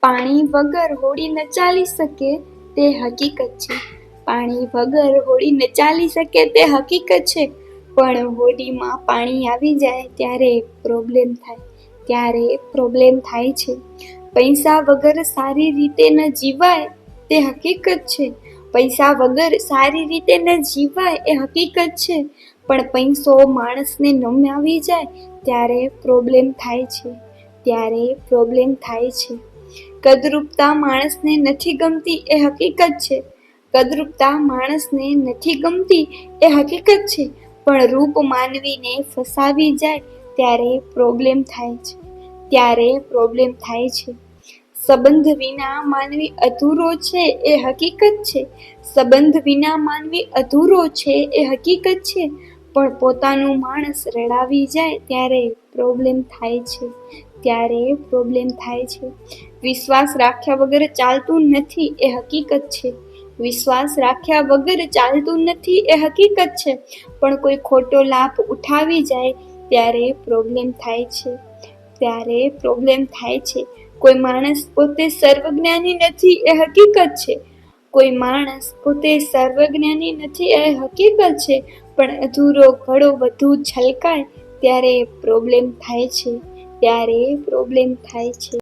પાણી વગર હોડી ન ચાલી શકે તે હકીકત છે. પાણી વગર હોડી ન ચાલી શકે તે હકીકત છે. પણ હોડીમાં પાણી આવી જાય ત્યારે પ્રોબ્લેમ થાય છે. પૈસા વગર સારી રીતે ન જીવાય તે હકીકત છે. પૈસા વગર સારી રીતે ન જીવાય એ હકીકત છે. પણ પૈસો માણસને નમાવી જાય ત્યારે પ્રોબ્લેમ થાય છે. કદરૂપતા માણસને નથી ગમતી એ હકીકત છે. કદરૂપતા માણસને નથી ગમતી એ હકીકત છે. પણ રૂપ માનવીને ફસાવી જાય ત્યારે પ્રોબ્લેમ થાય છે. સંબંધ વિના માનવી અધૂરો છે એ હકીકત છે. સંબંધ વિના માનવી અધૂરો છે એ હકીકત છે. પણ પોતાનું માણસ રડાવી જાય ત્યારે પ્રોબ્લેમ થાય છે. વિશ્વાસ રાખ્યા વગર ચાલતું નથી એ હકીકત છે. વિશ્વાસ રાખ્યા વગર ચાલતું નથી એ હકીકત છે. પણ કોઈ ખોટો લાભ ઉઠાવી જાય ત્યારે પ્રોબ્લેમ થાય છે. કોઈ માણસ પોતે સર્વજ્ઞાની નથી એ હકીકત છે. કોઈ માણસ પોતે સર્વજ્ઞાની નથી એ હકીકત છે. પણ અધૂરો ઘડો વધુ છલકાય ત્યારે પ્રોબ્લેમ થાય છે.